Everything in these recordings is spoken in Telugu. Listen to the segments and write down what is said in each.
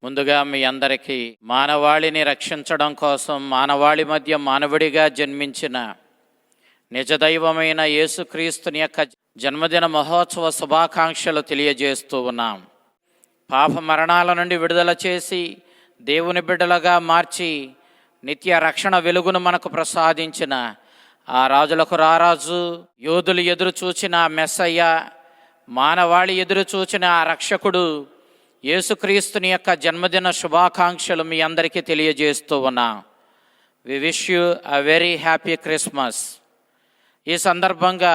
ముందుగా మీ అందరికీ మానవాళిని రక్షించడం కోసం మానవాళి మధ్య మానవుడిగా జన్మించిన నిజదైవమైన యేసుక్రీస్తుని యొక్క జన్మదిన మహోత్సవ శుభాకాంక్షలు తెలియజేస్తూ ఉన్నాం. పాప మరణాల నుండి విడుదల చేసి దేవుని బిడ్డలుగా మార్చి నిత్య రక్షణ వెలుగును మనకు ప్రసాదించిన ఆ రాజులకు రారాజు, యోధులు ఎదురు చూచిన మెస్సయ్య, మానవాళి ఎదురు చూచిన ఆ రక్షకుడు యేసుక్రీస్తుని యొక్క జన్మదిన శుభాకాంక్షలు మీ అందరికీ తెలియజేస్తూ ఉన్నాం. We wish you a very happy Christmas. ఈ సందర్భంగా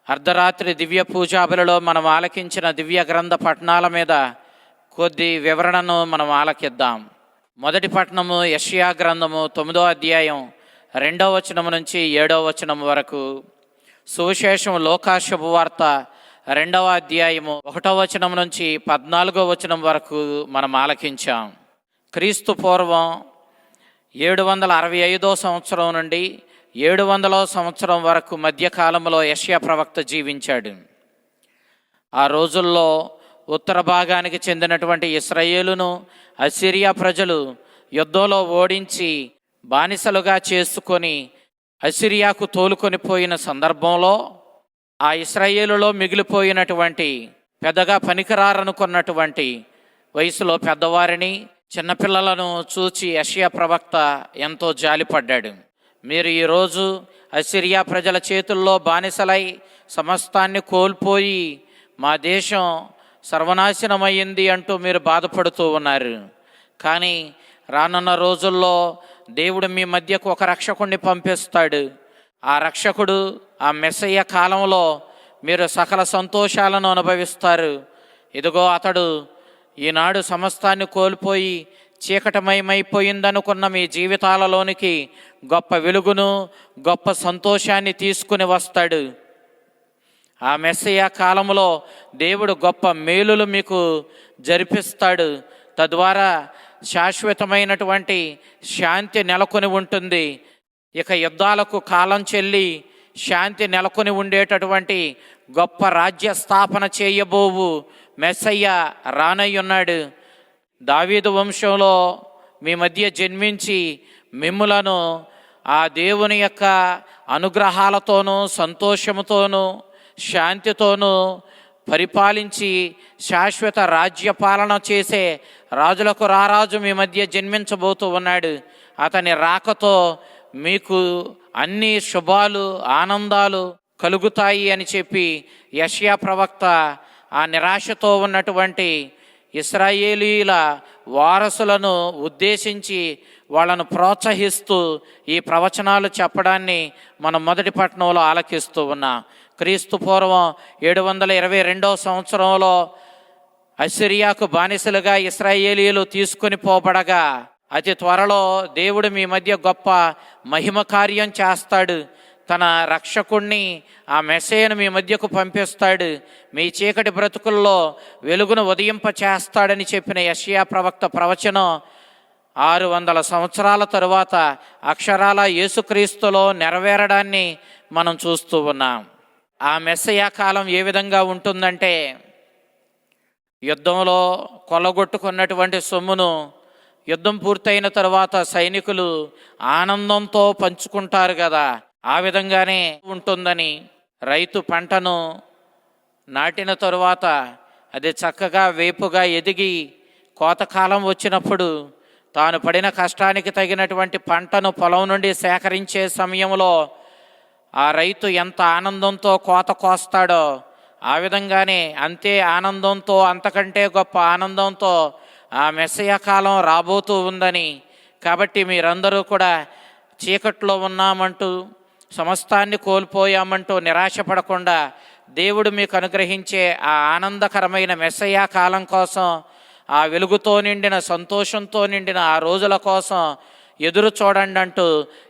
అర్ధరాత్రి దివ్య పూజాబలిలో మనం ఆలకించిన దివ్య గ్రంథ పఠనాల మీద కొద్ది వివరణను మనం ఆలకిద్దాం. మొదటి పఠనము యెషయా గ్రంథము 9వ అధ్యాయం 2వ వచనం నుంచి 7వ వచనం వరకు. సువిశేషం లూకా శుభవార్త 2వ అధ్యాయము 1వ వచనం నుంచి 14వ వచనం వరకు మనం ఆలకించాం. క్రీస్తు పూర్వం 765వ సంవత్సరం నుండి 700వ సంవత్సరం వరకు మధ్యకాలంలో యెషయా ప్రవక్త జీవించాడు. ఆ రోజుల్లో ఉత్తర భాగానికి చెందినటువంటి ఇశ్రాయేలును అసిరియా ప్రజలు యుద్ధంలో ఓడించి బానిసలుగా చేసుకొని అసిరియాకు తోలుకొని పోయిన సందర్భంలో ఆ ఇశ్రాయేలులో మిగిలిపోయినటువంటి పెద్దగా పనికిరారనుకున్నటువంటి వయసులో పెద్దవారిని, చిన్నపిల్లలను చూచి యెషయా ప్రవక్త ఎంతో జాలిపడ్డాడు. మీరు ఈరోజు అసిరియా ప్రజల చేతుల్లో బానిసలై సమస్తాన్ని కోల్పోయి మా దేశం సర్వనాశనమయ్యింది అంటూ మీరు బాధపడుతూ ఉన్నారు. కానీ రానున్న రోజుల్లో దేవుడు మీ మధ్యకు ఒక రక్షకుడిని పంపిస్తాడు. ఆ రక్షకుడు, ఆ మెస్సయ్య కాలంలో మీరు సకల సంతోషాలను అనుభవిస్తారు. ఇదిగో అతడు ఈనాడు సమస్తాన్ని కోల్పోయి చీకటమయమైపోయిందనుకున్న మీ జీవితాలలోనికి గొప్ప వెలుగును, గొప్ప సంతోషాన్ని తీసుకుని వస్తాడు. ఆ మెస్సయ్య కాలంలో దేవుడు గొప్ప మేలులు మీకు జరిపిస్తాడు. తద్వారా శాశ్వతమైనటువంటి శాంతి నెలకొని ఉంటుంది. ఇక యుద్ధాలకు కాలం చెల్లి శాంతి నెలకొని ఉండేటటువంటి గొప్ప రాజ్య స్థాపన చేయబోవు మెస్సయ్య రానయ్యున్నాడు. దావీదు వంశంలో మీ మధ్య జన్మించి మిమ్ములను ఆ దేవుని యొక్క అనుగ్రహాలతోనూ సంతోషముతోనూ శాంతితోనూ పరిపాలించి శాశ్వత రాజ్య పాలన చేసే రాజులకు రారాజు మీ మధ్య జన్మించబోతూ ఉన్నాడు. అతని రాకతో మీకు అన్ని శుభాలు, ఆనందాలు కలుగుతాయి అని చెప్పి యెషయా ప్రవక్త ఆ నిరాశతో ఉన్నటువంటి ఇశ్రాయేలీల వారసులను ఉద్దేశించి వాళ్ళను ప్రోత్సహిస్తూ ఈ ప్రవచనాలు చెప్పడాన్ని మనం మొదటి పట్టణంలో ఆలకిస్తూ ఉన్నాం. క్రీస్తు పూర్వం 722వ సంవత్సరంలో అసిరియాకు బానిసలుగా ఇశ్రాయేలీలు తీసుకొని పోబడగా అతి త్వరలో దేవుడు మీ మధ్య గొప్ప మహిమ కార్యం చేస్తాడు. తన రక్షకుణ్ణి, ఆ మెస్సయ్యను మీ మధ్యకు పంపిస్తాడు. మీ చీకటి బ్రతుకుల్లో వెలుగును ఉదయింప చేస్తాడని చెప్పిన యెషయా ప్రవక్త ప్రవచనం 600 సంవత్సరాల తరువాత అక్షరాల యేసుక్రీస్తులో నెరవేరడాన్ని మనం చూస్తూ ఉన్నాం. ఆ మెస్సయ్య కాలం ఏ విధంగా ఉంటుందంటే, యుద్ధంలో కొల్లగొట్టుకున్నటువంటి సొమ్మును యుద్ధం పూర్తయిన తరువాత సైనికులు ఆనందంతో పంచుకుంటారు కదా, ఆ విధంగానే ఉంటుందని. రైతు పంటను నాటిన తరువాత అది చక్కగా వేపుగా ఎదిగి కోతకాలం వచ్చినప్పుడు తాను పడిన కష్టానికి తగినటువంటి పంటను పొలం నుండి సేకరించే సమయంలో ఆ రైతు ఎంత ఆనందంతో కోత కోస్తాడో, ఆ విధంగానే అంతే ఆనందంతో, అంతకంటే గొప్ప ఆనందంతో ఆ మెస్సయ్య కాలం రాబోతూ ఉందని. కాబట్టి మీరందరూ కూడా చీకట్లో ఉన్నామంటూ, సమస్తాన్ని కోల్పోయామంటూ నిరాశపడకుండా దేవుడు మీకు అనుగ్రహించే ఆ ఆనందకరమైన మెస్సయ్య కాలం కోసం, ఆ వెలుగుతో నిండిన, సంతోషంతో నిండిన ఆ రోజుల కోసం ఎదురు చూడండి అంటూ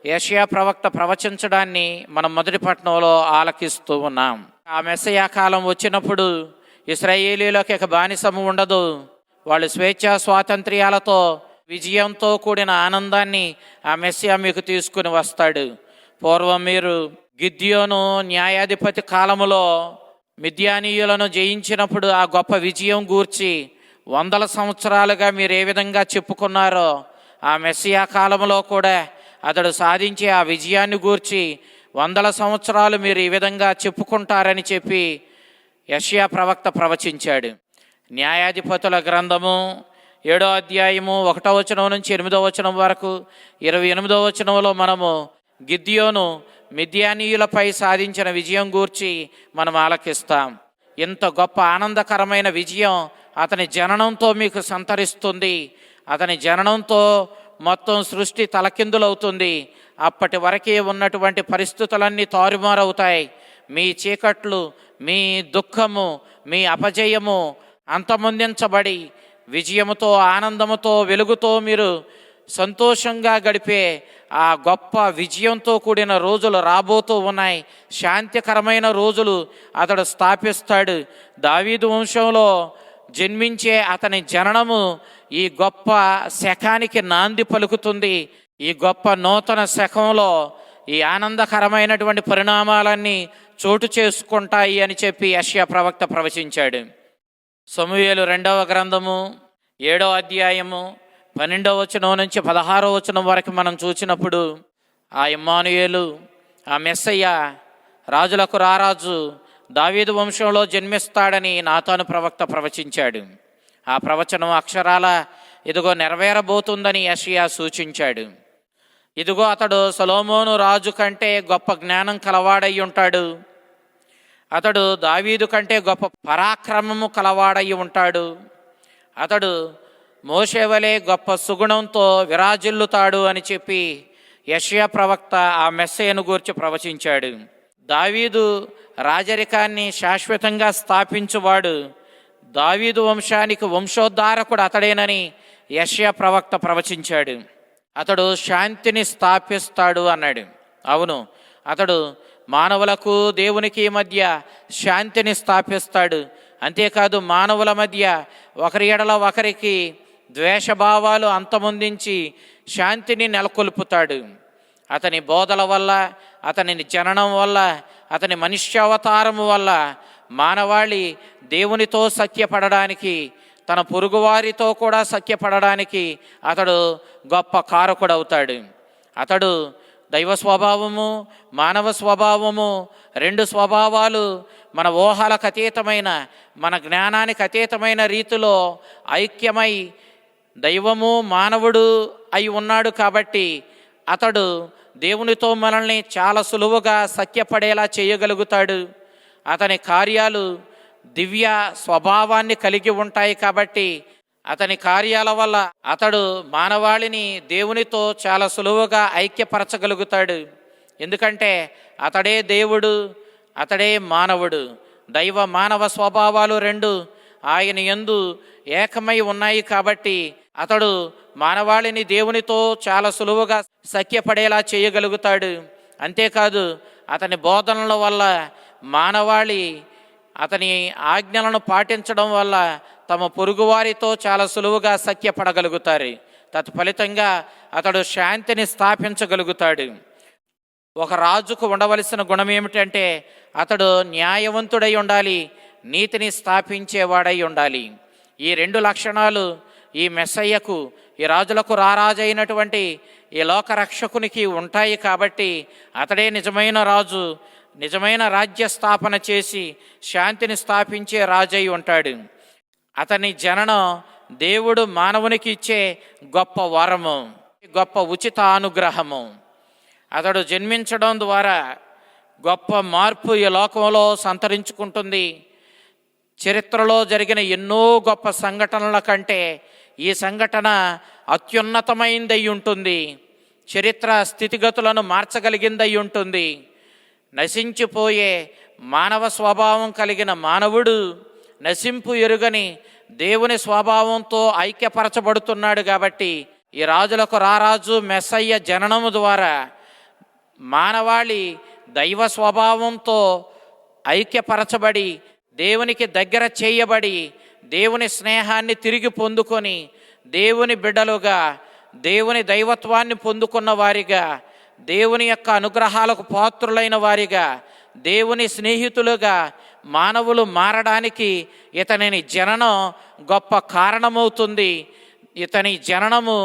యెషయా ప్రవక్త ప్రవచించడాన్ని మనం మొదటి పట్టణంలో ఆలకిస్తూ ఉన్నాం. ఆ మెస్సయ్య కాలం వచ్చినప్పుడు ఇశ్రాయేలీలకు ఇక బానిసము ఉండదు. వాళ్ళు స్వేచ్ఛా స్వాతంత్ర్యాలతో, విజయంతో కూడిన ఆనందాన్ని ఆ మెస్సయ్య మీకు తీసుకుని వస్తాడు. పూర్వం మీరు గిద్యోను న్యాయాధిపతి కాలములో మిద్యానీయులను జయించినప్పుడు ఆ గొప్ప విజయం గూర్చి వందల సంవత్సరాలుగా మీరు ఏ విధంగా చెప్పుకున్నారో ఆ మెస్సియా కాలంలో కూడా అతడు సాధించే ఆ విజయాన్ని గూర్చి వందల సంవత్సరాలు మీరు ఈ విధంగా చెప్పుకుంటారని చెప్పి యెషయా ప్రవక్త ప్రవచించాడు. న్యాయాధిపతుల గ్రంథము 7వ అధ్యాయము 1వ వచనం నుంచి 8వ వచనం వరకు 28వ వచనంలో మనము గిద్యోను మిద్యానీయులపై సాధించిన విజయం గూర్చి మనం ఆలకిస్తాం. ఇంత గొప్ప ఆనందకరమైన విజయం అతని జననంతో మీకు సంతరిస్తుంది. అతని జననంతో మొత్తం సృష్టి తలకిందులవుతుంది. అప్పటి వరకే ఉన్నటువంటి పరిస్థితులన్నీ తారుమారవుతాయి. మీ చీకట్లు, మీ దుఃఖము, మీ అపజయము అంతమొందించబడి విజయముతో, ఆనందముతో, వెలుగుతో మీరు సంతోషంగా గడిపే ఆ గొప్ప విజయంతో కూడిన రోజులు రాబోతూ ఉన్నాయి. శాంతికరమైన రోజులు అతడు స్థాపిస్తాడు. దావీదు వంశంలో జన్మించే అతని జననము ఈ గొప్ప శకానికి నాంది పలుకుతుంది. ఈ గొప్ప నూతన శకంలో ఈ ఆనందకరమైనటువంటి పరిణామాలన్నీ చోటు చేసుకుంటాయి అని చెప్పి యెషయా ప్రవక్త ప్రవచించాడు. సమూయేలు 2వ గ్రంథము 7వ అధ్యాయము 12వ వచనం నుంచి 16వ వచనం వరకు మనం చూసినప్పుడు ఆ ఇమ్మానుయేలు, ఆ మెస్సయ్య, రాజులకు రారాజు దావీదు వంశంలో జన్మిస్తాడని నాతాను ప్రవక్త ప్రవచించాడు. ఆ ప్రవచనం అక్షరాల ఇదిగో నెరవేరబోతుందని యెషయా సూచించాడు. ఇదిగో అతడు సొలొమోను రాజు కంటే గొప్ప జ్ఞానం కలవాడై ఉంటాడు. అతడు దావీదు కంటే గొప్ప పరాక్రమము కలవాడై ఉంటాడు. అతడు మోషే వలె గొప్ప సుగుణంతో విరాజిల్లుతాడు అని చెప్పి యెషయా ప్రవక్త ఆ మెస్సయ్యను గూర్చి ప్రవచించాడు. దావీదు రాజరికాన్ని శాశ్వతంగా స్థాపించువాడు. దావీదు వంశానికి వంశోద్ధారకుడు అతడేనని యెషయా ప్రవక్త ప్రవచించాడు. అతడు శాంతిని స్థాపిస్తాడు అన్నాడు. అవును, అతడు మానవులకు దేవునికి మధ్య శాంతిని స్థాపిస్తాడు. అంతేకాదు, మానవుల మధ్య ఒకరి ఎడల ఒకరికి ద్వేషభావాలు అంతమొందించి శాంతిని నెలకొల్పుతాడు. అతని బోధల వల్ల, అతని జననం వల్ల, అతని మనుష్యావతారము వల్ల మానవాళి దేవునితో సఖ్యపడడానికి, తన పొరుగువారితో కూడా సఖ్యపడడానికి అతడు గొప్ప కారకుడవుతాడు. అతడు దైవ స్వభావము, మానవ స్వభావము, 2 స్వభావాలు మన ఊహలకు అతీతమైన, మన జ్ఞానానికి అతీతమైన రీతిలో ఐక్యమై దైవము మానవుడు అయి ఉన్నాడు. కాబట్టి అతడు దేవునితో మనల్ని చాలా సులువుగా సఖ్యపడేలా చేయగలుగుతాడు. అతని కార్యాలు దివ్య స్వభావాన్ని కలిగి ఉంటాయి. కాబట్టి అతని కార్యాల వల్ల అతడు మానవాళిని దేవునితో చాలా సులువుగా ఐక్యపరచగలుగుతాడు. ఎందుకంటే అతడే దేవుడు, అతడే మానవుడు. దైవ మానవ స్వభావాలు 2 ఆయన యందు ఏకమై ఉన్నాయి. కాబట్టి అతడు మానవాళిని దేవునితో చాలా సులువుగా సఖ్యపడేలా చేయగలుగుతాడు. అంతేకాదు, అతని బోధనల వల్ల మానవాళి అతని ఆజ్ఞలను పాటించడం వల్ల తమ పొరుగువారితో చాలా సులువుగా సఖ్యపడగలుగుతారు. తత్ఫలితంగా అతడు శాంతిని స్థాపించగలుగుతాడు. ఒక రాజుకు ఉండవలసిన గుణం ఏమిటంటే అతడు న్యాయవంతుడై ఉండాలి, నీతిని స్థాపించేవాడై ఉండాలి. ఈ 2 లక్షణాలు ఈ మెస్సయ్యకు, ఈ రాజులకు రారాజైనటువంటి ఈ లోకరక్షకునికి ఉంటాయి. కాబట్టి అతడే నిజమైన రాజు, నిజమైన రాజ్య స్థాపన చేసి శాంతిని స్థాపించే రాజై ఉంటాడు. అతని జననం దేవుడు మానవునికి ఇచ్చే గొప్ప వరము, గొప్ప ఉచిత అనుగ్రహము. అతడు జన్మించడం ద్వారా గొప్ప మార్పు ఈ లోకంలో సంతరించుకుంటుంది. చరిత్రలో జరిగిన ఎన్నో గొప్ప సంఘటనల కంటే ఈ సంఘటన అత్యున్నతమైందై ఉంటుంది. చరిత్ర స్థితిగతులను మార్చగలిగిందై ఉంటుంది. నశించిపోయే మానవ స్వభావం కలిగిన మానవుడు నశింపు ఎరుగని దేవుని స్వభావంతో ఐక్యపరచబడుతున్నాడు. కాబట్టి ఈ రాజులకు రారాజు మెస్సయ్య జననము ద్వారా మానవాళి దైవ స్వభావంతో ఐక్యపరచబడి, దేవునికి దగ్గర చేయబడి, దేవుని స్నేహాన్ని తిరిగి పొందుకొని దేవుని బిడ్డలుగా, దేవుని దైవత్వాన్ని పొందుకున్న వారిగా, దేవుని యొక్క అనుగ్రహాలకు పాత్రులైన వారిగా, దేవుని స్నేహితులుగా, మానవులు మారడానికి ఇతని జననం గొప్ప కారణమవుతుంది. ఇతని జననము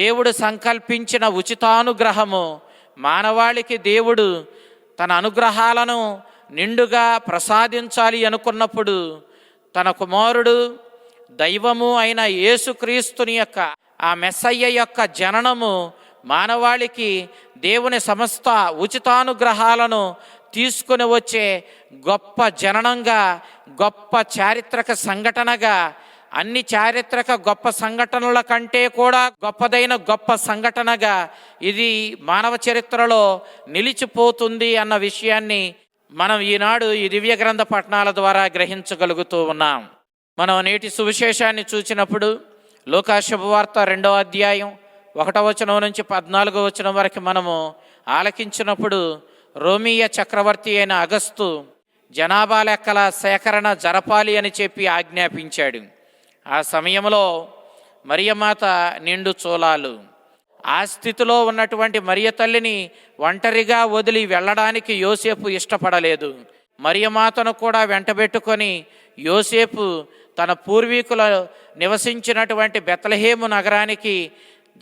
దేవుడు సంకల్పించిన ఉచితానుగ్రహము. మానవాళికి దేవుడు తన అనుగ్రహాలను నిండుగా ప్రసాదించాలి అనుకున్నప్పుడు తన కుమారుడు దైవము అయిన యేసుక్రీస్తుని యొక్క ఆ మెస్సయ్య యొక్క జననము మానవాళికి దేవుని సమస్త ఉచితానుగ్రహాలను తీసుకుని వచ్చే గొప్ప జననంగా, గొప్ప చారిత్రక సంఘటనగా, అన్ని చారిత్రక గొప్ప సంఘటనల కంటే కూడా గొప్పదైన గొప్ప సంఘటనగా ఇది మానవ చరిత్రలో నిలిచిపోతుంది అన్న విషయాన్ని మనం ఈనాడు ఈ దివ్య గ్రంథ పఠనాల ద్వారా గ్రహించగలుగుతూ ఉన్నాం. మనం నేటి సువిశేషాన్ని చూసినప్పుడు లూకా శుభవార్త 2వ అధ్యాయం 1వ వచనం నుంచి 14వ వచనం వరకు మనము ఆలకించినప్పుడు రోమీయ చక్రవర్తి అయిన అగస్తు జనాభా లెక్కల సేకరణ జరపాలి అని చెప్పి ఆజ్ఞాపించాడు. ఆ సమయంలో మరియమాత నిండు చూలాలు. ఆ స్థితిలో ఉన్నటువంటి మరియ తల్లిని ఒంటరిగా వదిలి వెళ్ళడానికి యోసేపు ఇష్టపడలేదు. మరియమాతను కూడా వెంటబెట్టుకొని యోసేపు తన పూర్వీకుల నివసించినటువంటి బెత్లెహేము నగరానికి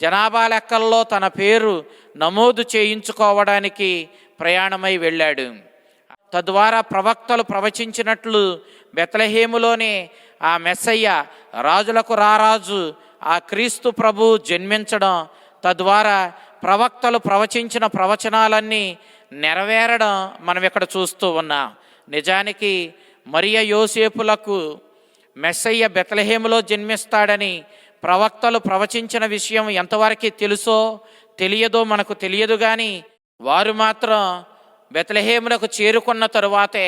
జనాభా లెక్కల్లో తన పేరు నమోదు చేయించుకోవడానికి ప్రయాణమై వెళ్ళాడు. తద్వారా ప్రవక్తలు ప్రవచించినట్లు బెత్లెహేములోనే ఆ మెస్సయ్య, రాజులకు రారాజు ఆ క్రీస్తు ప్రభు జన్మించడం, తద్వారా ప్రవక్తలు ప్రవచించిన ప్రవచనాలన్నీ నెరవేరడం మనం ఇక్కడ చూస్తూ ఉన్నాం. నిజానికి మరియ యోసేపులకు మెస్సయ్య బెత్లెహేములో జన్మిస్తాడని ప్రవక్తలు ప్రవచించిన విషయం ఎంతవరకు తెలుసో తెలియదో మనకు తెలియదు. కానీ వారు మాత్రం బెత్లెహేములకు చేరుకున్న తరువాతే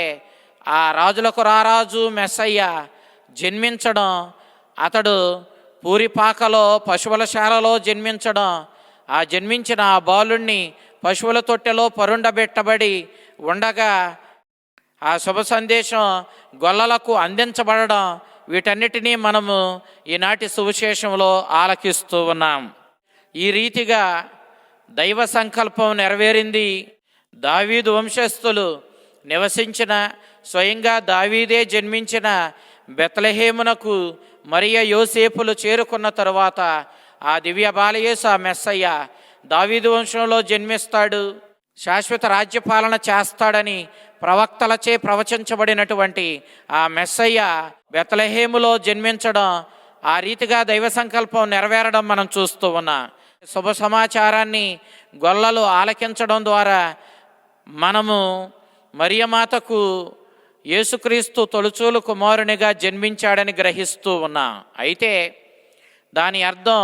ఆ రాజులకు రారాజు మెస్సయ్య జన్మించడం, అతడు పూరిపాకలో పశువుల శాలలో జన్మించడం, ఆ జన్మించిన ఆ బాలుణ్ణి పశువుల తొట్టెలో పరుండబెట్టబడి ఉండగా ఆ శుభ సందేశం గొల్లలకు అందించబడడం, వీటన్నిటినీ మనము ఈనాటి సువిశేషంలో ఆలకిస్తూ ఉన్నాం. ఈ రీతిగా దైవ సంకల్పం నెరవేరింది. దావీదు వంశస్థులు నివసించిన, స్వయంగా దావీదే జన్మించిన బెత్లెహేమునకు మరియ యోసేపులు చేరుకున్న తరువాత ఆ దివ్య బాలయేసు ఆ మెస్సయ్య దావీదు వంశంలో జన్మిస్తాడు, శాశ్వత రాజ్యపాలన చేస్తాడని ప్రవక్తలచే ప్రవచించబడినటువంటి ఆ మెస్సయ్య బెత్లెహేములో జన్మించడం, ఆ రీతిగా దైవ సంకల్పం నెరవేరడం మనం చూస్తూ ఉన్నాం. శుభ సమాచారాన్ని గొల్లలు ఆలకించడం ద్వారా మనము మరియమాతకు యేసుక్రీస్తు తొలుచూలు కుమారునిగా జన్మించాడని గ్రహిస్తూ ఉన్నాం. అయితే దాని అర్థం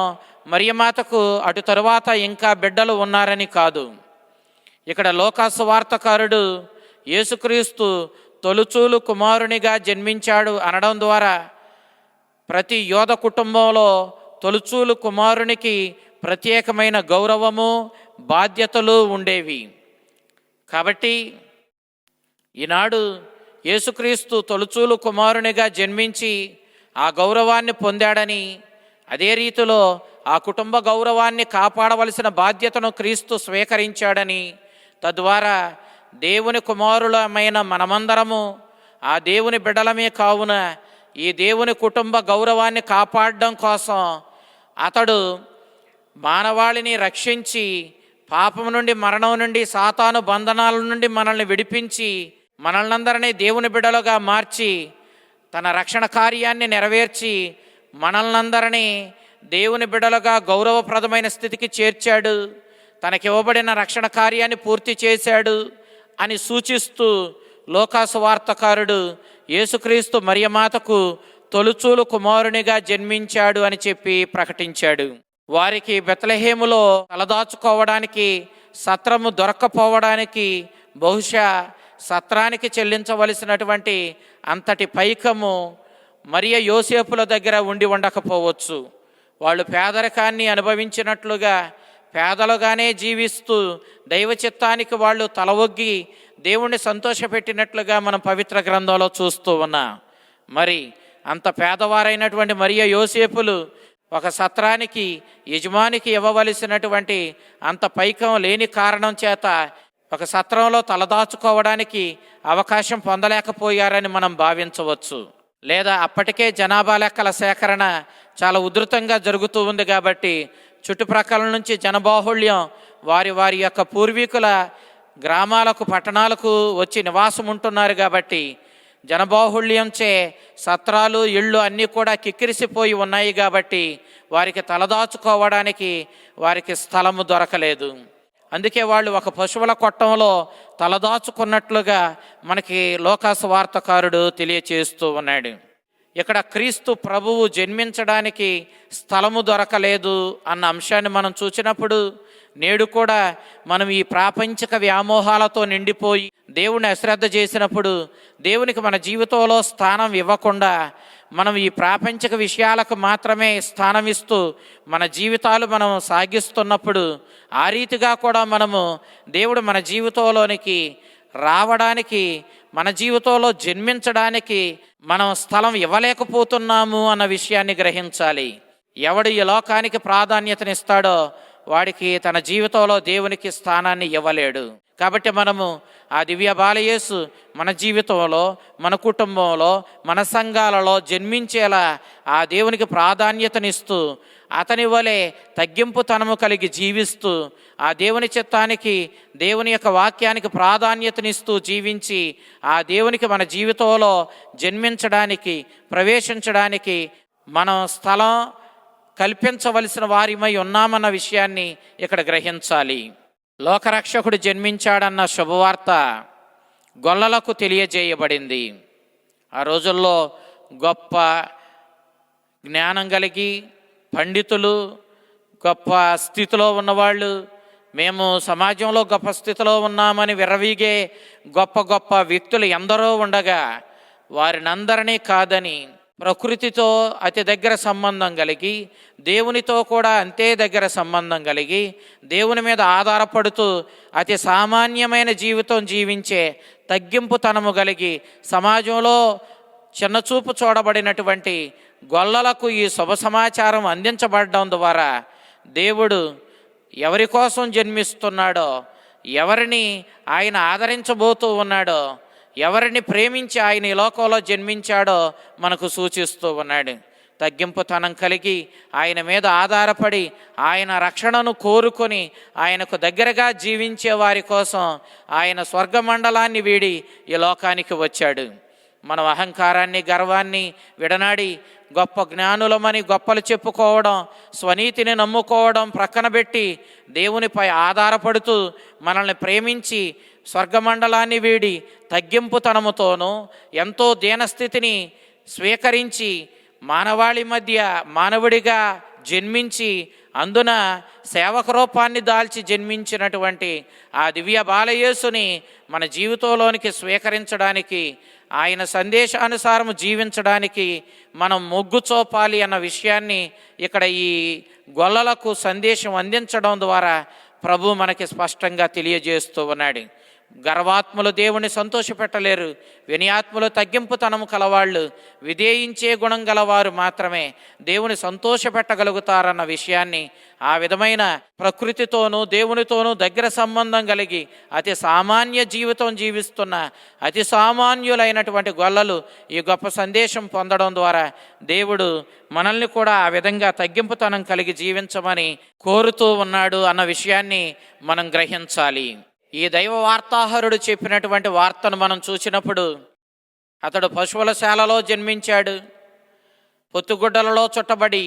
మరియమాతకు అటు తరువాత ఇంకా బిడ్డలు ఉన్నారని కాదు. ఇక్కడ లూకా సువార్తకారుడు యేసుక్రీస్తు తొలుచూలు కుమారునిగా జన్మించాడు అనడం ద్వారా ప్రతి యోధ కుటుంబంలో తొలుచూలు కుమారునికి ప్రత్యేకమైన గౌరవము, బాధ్యతలు ఉండేవి. కాబట్టి ఈనాడు యేసుక్రీస్తు తొలుచూలు కుమారునిగా జన్మించి ఆ గౌరవాన్ని పొందాడని, అదే రీతిలో ఆ కుటుంబ గౌరవాన్ని కాపాడవలసిన బాధ్యతను క్రీస్తు స్వీకరించాడని, తద్వారా దేవుని కుమారులమైన మనమందరము ఆ దేవుని బిడ్డలమే కావున ఈ దేవుని కుటుంబ గౌరవాన్ని కాపాడడం కోసం అతడు మానవాళిని రక్షించి పాపం నుండి, మరణం నుండి, సాతాను బంధనాల నుండి మనల్ని విడిపించి మనల్నందరినీ దేవుని బిడ్డలుగా మార్చి తన రక్షణ కార్యాన్ని నెరవేర్చి మనల్నందరినీ దేవుని బిడ్డలుగా గౌరవప్రదమైన స్థితికి చేర్చాడు, తనకివ్వబడిన రక్షణ కార్యాన్ని పూర్తి చేశాడు అని సూచిస్తూ లూకా సువార్తకారుడు యేసుక్రీస్తు మరియమాతకు తొలుచూలు కుమారునిగా జన్మించాడు అని చెప్పి ప్రకటించాడు. వారికి బెత్లెహేములో తలదాచుకోవడానికి సత్రము దొరక్కపోవడానికి బహుశా సత్రానికి చెల్లించవలసినటువంటి అంతటి పైకము మరియ యోసేపుల దగ్గర ఉండి ఉండకపోవచ్చు. వాళ్ళు పేదరికాన్ని అనుభవించినట్లుగా పేదలుగానే జీవిస్తూ దైవ చిత్తానికి వాళ్ళు తలవొగ్గి దేవుణ్ణి సంతోషపెట్టినట్లుగా మనం పవిత్ర గ్రంథంలో చూస్తూ ఉన్నాం. మరి అంత పేదవారైనటువంటి మరియ యోసేపులు ఒక సత్రానికి యజమానికి ఇవ్వవలసినటువంటి అంత పైకం లేని కారణం చేత ఒక సత్రంలో తలదాచుకోవడానికి అవకాశం పొందలేకపోయారని మనం భావించవచ్చు. లేదా అప్పటికే జనాభా లెక్కల సేకరణ చాలా ఉధృతంగా జరుగుతూ ఉంది కాబట్టి చుట్టుప్రక్కల నుంచి జనబాహుళ్యం వారి వారి యొక్క పూర్వీకుల గ్రామాలకు పట్టణాలకు వచ్చి నివాసం ఉంటున్నారు కాబట్టి జనబాహుళ్యంచే సత్రాలు ఇళ్ళు అన్నీ కూడా కిక్కిరిసిపోయి ఉన్నాయి కాబట్టి వారికి తలదాచుకోవడానికి వారికి స్థలము దొరకలేదు. అందుకే వాళ్ళు ఒక పశువుల కొట్టంలో తలదాచుకున్నట్లుగా మనకి లోకాసు వార్తాకారుడు తెలియచేస్తూ ఉన్నాడు. ఇక్కడ క్రీస్తు ప్రభువు జన్మించడానికి స్థలము దొరకలేదు అన్న అంశాన్ని మనం చూసినప్పుడు నేడు కూడా మనం ఈ ప్రాపంచిక వ్యామోహాలతో నిండిపోయి దేవుని అశ్రద్ధ చేసినప్పుడు దేవునికి మన జీవితంలో స్థానం ఇవ్వకుండా మనం ఈ ప్రాపంచిక విషయాలకు మాత్రమే స్థానం ఇస్తూ మన జీవితాలు మనం సాగిస్తున్నప్పుడు ఆ రీతిగా కూడా మనము దేవుడు మన జీవితంలోనికి రావడానికి మన జీవితంలో జన్మించడానికి మనం స్థలం ఇవ్వలేకపోతున్నాము అన్న విషయాన్ని గ్రహించాలి. ఎవడు ఈ లోకానికి ప్రాధాన్యతనిస్తాడో వాడికి తన జీవితంలో దేవునికి స్థానాన్ని ఇవ్వలేడు. కాబట్టి మనము ఆ దివ్య బాలయేసు మన జీవితంలో, మన కుటుంబంలో, మన సంఘాలలో జన్మించేలా ఆ దేవునికి ప్రాధాన్యతనిస్తూ అతని వలె తగ్గింపుతనము కలిగి జీవిస్తూ ఆ దేవుని చిత్తానికి, దేవుని యొక్క వాక్యానికి ప్రాధాన్యతనిస్తూ జీవించి ఆ దేవునికి మన జీవితంలో జన్మించడానికి, ప్రవేశించడానికి మనం స్థలం కల్పించవలసిన వారిమై ఉన్నామన్న విషయాన్ని ఇక్కడ గ్రహించాలి. లోకరక్షకుడు జన్మించాడన్న శుభవార్త గొల్లలకు తెలియజేయబడింది. ఆ రోజుల్లో గొప్ప జ్ఞానం కలిగి పండితులు, గొప్ప స్థితిలో ఉన్నవాళ్ళు, మేము సమాజంలో గొప్ప స్థితిలో ఉన్నామని విర్రవీగే గొప్ప గొప్ప వ్యక్తులు ఎందరో ఉండగా వారినందరినీ కాదని ప్రకృతితో అతి దగ్గర సంబంధం కలిగి, దేవునితో కూడా అంతే దగ్గర సంబంధం కలిగి, దేవుని మీద ఆధారపడుతూ అతి సామాన్యమైన జీవితం జీవించే తగ్గింపుతనము కలిగి సమాజంలో చిన్నచూపు చూడబడినటువంటి గొల్లలకు ఈ శుభ సమాచారం అందించబడడం ద్వారా దేవుడు ఎవరి కోసం జన్మిస్తున్నాడో, ఎవరిని ఆయన ఆదరించబోతూ ఉన్నాడో, ఎవరిని ప్రేమించి ఆయన ఈ లోకంలో జన్మించాడో మనకు సూచిస్తూ ఉన్నాడు. తగ్గింపుతనం కలిగి ఆయన మీద ఆధారపడి ఆయన రక్షణను కోరుకొని ఆయనకు దగ్గరగా జీవించే వారి కోసం ఆయన స్వర్గమండలాన్ని వీడి ఈ లోకానికి వచ్చాడు. మనం అహంకారాన్ని, గర్వాన్ని విడనాడి గొప్ప జ్ఞానులమని గొప్పలు చెప్పుకోవడం, స్వనీతిని నమ్ముకోవడం ప్రక్కన పెట్టి దేవునిపై ఆధారపడుతూ మనల్ని ప్రేమించి స్వర్గమండలాన్ని వీడి తగ్గింపుతనముతోనూ ఎంతో దీనస్థితిని స్వీకరించి మానవాళి మధ్య మానవుడిగా జన్మించి అందున సేవక రూపాన్ని దాల్చి జన్మించినటువంటి ఆ దివ్య బాలయేసుని మన జీవితంలోనికి స్వీకరించడానికి, ఆయన సందేశానుసారం జీవించడానికి మనం మొగ్గు చూపాలి అన్న విషయాన్ని ఇక్కడ ఈ గొల్లలకు సందేశం అందించడం ద్వారా ప్రభు మనకి స్పష్టంగా తెలియజేస్తూ ఉన్నాడు. గర్వాత్ములు దేవుని సంతోషపెట్టలేరు, వినయాత్ములు తగ్గింపుతనము కలవాళ్ళు, విధేయించే గుణం గలవారు మాత్రమే దేవుని సంతోషపెట్టగలుగుతారన్న విషయాన్ని, ఆ విధమైన ప్రకృతితోనూ దేవునితోనూ దగ్గర సంబంధం కలిగి అతి సామాన్య జీవితం జీవిస్తున్న అతి సామాన్యులైనటువంటి గొల్లలు ఈ గొప్ప సందేశం పొందడం ద్వారా దేవుడు మనల్ని కూడా ఆ విధంగా తగ్గింపుతనం కలిగి జీవించమని కోరుతూ ఉన్నాడు అన్న విషయాన్ని మనం గ్రహించాలి. ఈ దైవ వార్తాహరుడు చెప్పినటువంటి వార్తను మనం చూసినప్పుడు అతడు పశువుల శాలలో జన్మించాడు, పొత్తుగుడ్డలలో చుట్టబడి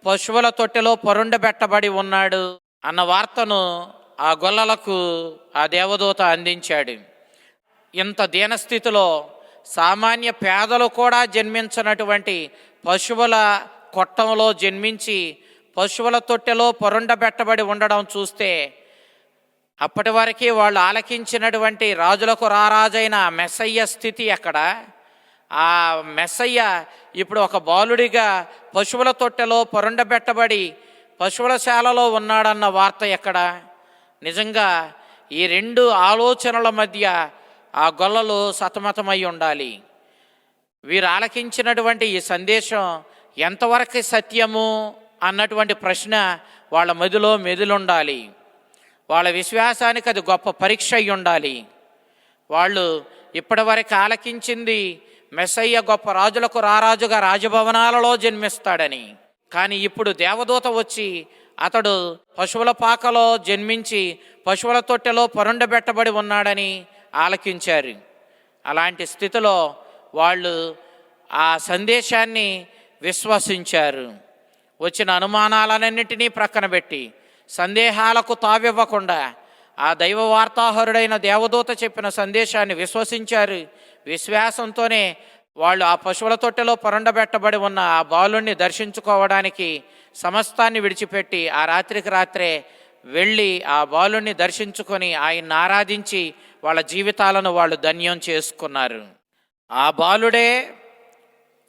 పశువుల తొట్టెలో పొరుండబెట్టబడి ఉన్నాడు అన్న వార్తను ఆ గొల్లలకు ఆ దేవదూత అందించాడు. ఇంత దీనస్థితిలో సామాన్య పేదలు కూడా జన్మించినటువంటి పశువుల కొట్టంలో జన్మించి పశువుల తొట్టెలో పొరుండబెట్టబడి ఉండడం చూస్తే అప్పటి వరకు వాళ్ళు ఆలకించినటువంటి రాజులకు రారాజైన మెస్సయ్య స్థితి ఎక్కడ? ఆ మెస్సయ్య ఇప్పుడు ఒక బాలుడిగా పశువుల తొట్టెలో పొరుండబెట్టబడి పశువుల శాలలో ఉన్నాడన్న వార్త ఎక్కడ? నిజంగా ఈ రెండు ఆలోచనల మధ్య ఆ గొల్లలు సతమతమై ఉండాలి. వీరు ఆలకించినటువంటి ఈ సందేశం ఎంతవరకు సత్యము అన్నటువంటి ప్రశ్న వాళ్ళ మదిలో మెదులుండాలి. వాళ్ళ విశ్వాసానికి అది గొప్ప పరీక్ష అయి ఉండాలి. వాళ్ళు ఇప్పటివరకు ఆలకించింది మెస్సయ్య గొప్ప రాజులకు రారాజుగా రాజభవనాలలో జన్మిస్తాడని. కానీ ఇప్పుడు దేవదూత వచ్చి అతడు పశువుల పాకలో జన్మించి పశువుల తొట్టెలో పరుండబెట్టబడి ఉన్నాడని ఆలకించారు. అలాంటి స్థితిలో వాళ్ళు ఆ సందేశాన్ని విశ్వసించారు. వచ్చిన అనుమానాలన్నింటినీ ప్రక్కన పెట్టి సందేహాలకు తావివ్వకుండా ఆ దైవ వార్తాహరుడైన దేవదూత చెప్పిన సందేశాన్ని విశ్వసించారు. విశ్వాసంతోనే వాళ్ళు ఆ పశువుల తొట్టెలో పరుండబెట్టబడి ఉన్న ఆ బాలుణ్ణి దర్శించుకోవడానికి సమస్తాన్ని విడిచిపెట్టి ఆ రాత్రికి రాత్రే వెళ్ళి ఆ బాలుణ్ణి దర్శించుకొని ఆయన్ని ఆరాధించి వాళ్ళ జీవితాలను వాళ్ళు ధన్యం చేసుకున్నారు. ఆ బాలుడే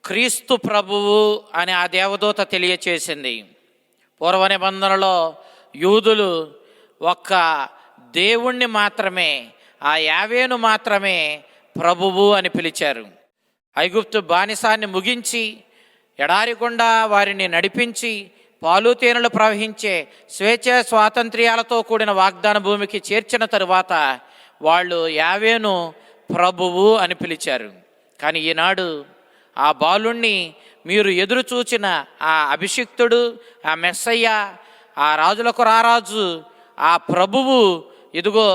క్రీస్తు ప్రభువు అని ఆ దేవదూత తెలియచేసింది. పూర్వ నిబంధనలో యూదులు ఒక్క దేవుణ్ణి మాత్రమే, ఆ యావేను మాత్రమే ప్రభువు అని పిలిచారు. ఐగుప్తు బానిసాన్ని ముగించి ఎడారి గుండా వారిని నడిపించి పాలు తేనెలు ప్రవహించే స్వేచ్ఛ స్వాతంత్ర్యాలతో కూడిన వాగ్దాన భూమికి చేర్చిన తరువాత వాళ్ళు యావేను ప్రభువు అని పిలిచారు. కానీ ఈనాడు ఆ బాలుణ్ణి మీరు ఎదురు చూచిన ఆ అభిషిక్తుడు, ఆ మెస్సయ్య, ఆ రాజులకు రారాజు, ఆ ప్రభువు ఇదిగో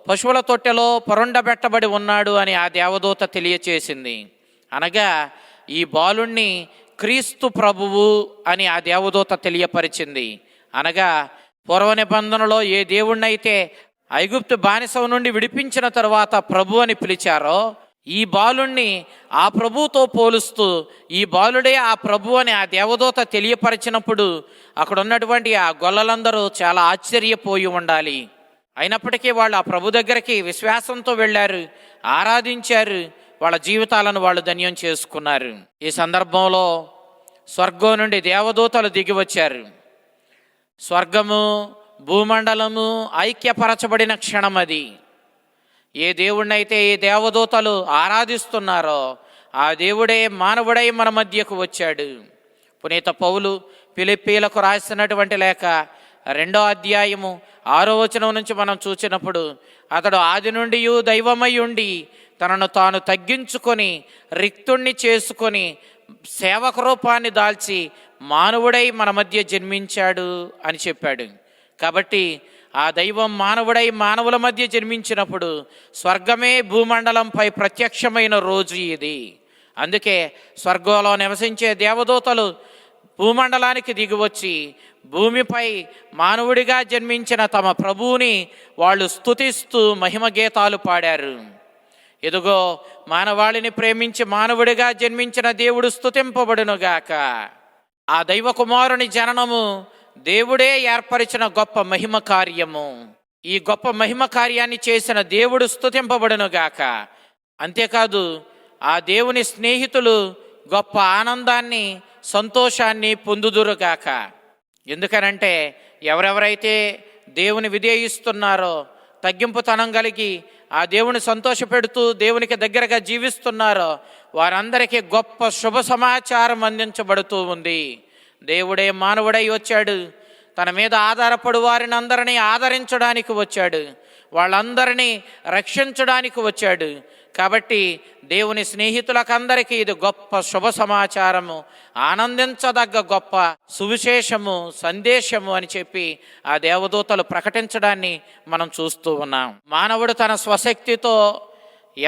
పశువుల తొట్టెలో పరుండబెట్టబడి ఉన్నాడు అని ఆ దేవదూత తెలియచేసింది. అనగా ఈ బాలుణ్ణి క్రీస్తు ప్రభువు అని ఆ దేవదూత తెలియపరిచింది. అనగా పూర్వ నిబంధనలో ఏ దేవుణ్ణైతే ఐగుప్తు బానిసం నుండి విడిపించిన తరువాత ప్రభు అని పిలిచారో, ఈ బాలుణ్ణి ఆ ప్రభువుతో పోలుస్తూ ఈ బాలుడే ఆ ప్రభు అని ఆ దేవదూత తెలియపరిచినప్పుడు అక్కడ ఉన్నటువంటి ఆ గొల్లలందరూ చాలా ఆశ్చర్యపోయి ఉండాలి. అయినప్పటికీ వాళ్ళు ఆ ప్రభు దగ్గరికి విశ్వాసంతో వెళ్ళారు, ఆరాధించారు, వాళ్ళ జీవితాలను వాళ్ళు ధన్యం చేసుకున్నారు. ఈ సందర్భంలో స్వర్గం నుండి దేవదూతలు దిగి వచ్చారు. స్వర్గము భూమండలము ఐక్యపరచబడిన క్షణం అది. ఏ దేవుణ్ణైతే ఈ దేవదూతలు ఆరాధిస్తున్నారో ఆ దేవుడే మానవుడై మన మధ్యకు వచ్చాడు. పునీత పౌలు ఫిలిప్పీలకు రాసినటువంటి లేఖ 2వ అధ్యాయము 6వ వచనం నుంచి మనం చూసినప్పుడు, అతడు ఆది నుండి దైవమై ఉండి తనను తాను తగ్గించుకొని రిక్తుణ్ణి చేసుకొని సేవక రూపాన్ని దాల్చి మానవుడై మన మధ్య జన్మించాడు అని చెప్పాడు. కాబట్టి ఆ దైవం మానవుడై మానవుల మధ్య జన్మించినప్పుడు స్వర్గమే భూమండలంపై ప్రత్యక్షమైన రోజు ఇది. అందుకే స్వర్గంలో నివసించే దేవదూతలు భూమండలానికి దిగివచ్చి భూమిపై మానవుడిగా జన్మించిన తమ ప్రభువుని వాళ్ళు స్తుతిస్తూ మహిమ గీతాలు పాడారు. ఇదిగో మానవాళిని ప్రేమించి మానవుడిగా జన్మించిన దేవుడు స్తుతింపబడునుగాక. ఆ దైవ కుమారుని జననము దేవుడే ఏర్పరిచిన గొప్ప మహిమ కార్యము. ఈ గొప్ప మహిమ కార్యాన్ని చేసిన దేవుడు స్తుతింపబడునుగాక. అంతేకాదు ఆ దేవుని స్నేహితులు గొప్ప ఆనందాన్ని సంతోషాన్ని పొందుదురుగాక. ఎందుకనంటే ఎవరెవరైతే దేవుని విధేయిస్తున్నారో, తగ్గింపుతనం కలిగి ఆ దేవుని సంతోషపెడుతూ దేవునికి దగ్గరగా జీవిస్తున్నారో వారందరికీ గొప్ప శుభ సమాచారం అందించబడుతూ ఉంది. దేవుడే మానవుడై వచ్చాడు, తన మీద ఆధారపడు వారిని అందరినీ ఆదరించడానికి వచ్చాడు, వాళ్ళందరినీ రక్షించడానికి వచ్చాడు. కాబట్టి దేవుని స్నేహితులకందరికీ ఇది గొప్ప శుభ సమాచారము, ఆనందించదగ్గ గొప్ప సువిశేషము, సందేశము అని చెప్పి ఆ దేవదూతలు ప్రకటించడాన్ని మనం చూస్తూ ఉన్నాం. మానవుడు తన స్వశక్తితో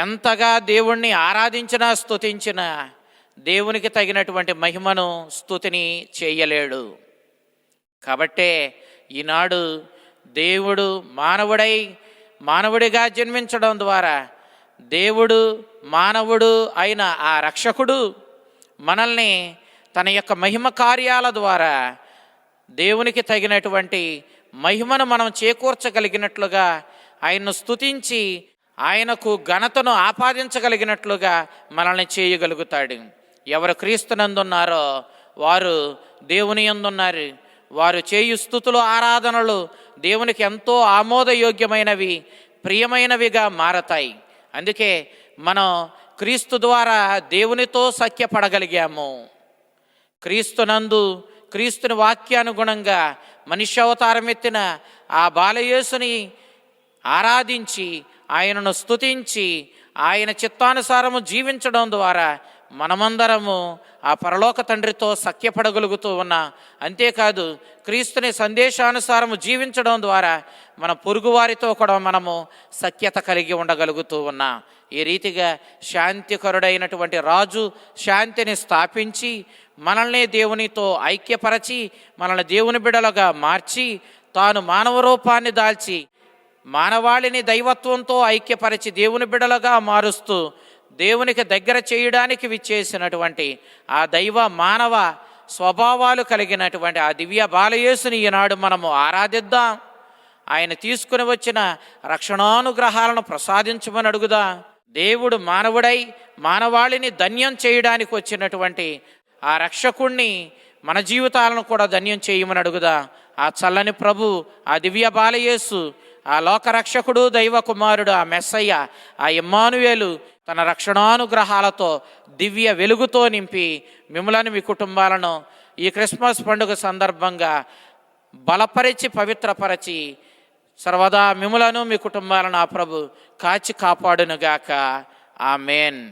ఎంతగా దేవుణ్ణి ఆరాధించినా స్తుతించినా దేవునికి తగినటువంటి మహిమను స్తుతిని చేయలేడు. కాబట్టే ఈనాడు దేవుడు మానవుడిగా జన్మించడం ద్వారా దేవుడు మానవుడు అయిన ఆ రక్షకుడు మనల్ని తన యొక్క మహిమ కార్యాల ద్వారా దేవునికి తగినటువంటి మహిమను మనం చేకూర్చగలిగినట్లుగా, ఆయన్ను స్తుతించి ఆయనకు ఘనతను ఆపాదించగలిగినట్లుగా మనల్ని చేయగలుగుతాడు. ఎవరు క్రీస్తునందున్నారో వారు దేవుని యందున్నారు. వారు చేయు స్తుతులు, ఆరాధనలు దేవునికి ఎంతో ఆమోదయోగ్యమైనవి, ప్రియమైనవిగా మారతాయి. అందుకే మనం క్రీస్తు ద్వారా దేవునితో సఖ్యపడగలిగాము. క్రీస్తునందు క్రీస్తుని వాక్యానుగుణంగా మనుష్యావతారం ఎత్తిన ఆ బాలయేసుని ఆరాధించి ఆయనను స్తుతించి ఆయన చిత్తానుసారము జీవించడం ద్వారా మనమందరము ఆ పరలోక తండ్రితో సఖ్యపడగలుగుతూ ఉన్నాం. అంతేకాదు క్రీస్తుని సందేశానుసారము జీవించడం ద్వారా మన పొరుగువారితో కూడా మనము సఖ్యత కలిగి ఉండగలుగుతూ ఉన్నాం. ఈ రీతిగా శాంతికరుడైనటువంటి రాజు శాంతిని స్థాపించి మనల్ని దేవునితో ఐక్యపరచి మనల్ని దేవుని బిడలుగా మార్చి తాను మానవ రూపాన్ని దాల్చి మానవాళిని దైవత్వంతో ఐక్యపరిచి దేవుని బిడలుగా మారుస్తూ దేవునికి దగ్గర చేయడానికి విచ్చేసినటువంటి ఆ దైవ మానవ స్వభావాలు కలిగినటువంటి ఆ దివ్య బాలయేసుని ఈనాడు మనము ఆరాధిద్దాం. ఆయన తీసుకుని వచ్చిన రక్షణానుగ్రహాలను ప్రసాదించమని అడుగుదా. దేవుడు మానవుడై మానవాళిని ధన్యం చేయడానికి వచ్చినటువంటి ఆ రక్షకుణ్ణి మన జీవితాలను కూడా ధన్యం చేయమని అడుగుదా. ఆ చల్లని ప్రభు, ఆ దివ్య బాలయేసు, ఆ లోకరక్షకుడు, దైవ కుమారుడు, ఆ మెస్సయ్య, ఆ ఇమ్మానుయేలు తన రక్షణానుగ్రహాలతో దివ్య వెలుగుతో నింపి మిమ్మలను మీ కుటుంబాలను ఈ క్రిస్మస్ పండుగ సందర్భంగా బలపరిచి పవిత్రపరచి సర్వదా మిమ్మలను మీ కుటుంబాలను ఆ ప్రభు కాచి కాపాడునుగాక. ఆమేన్.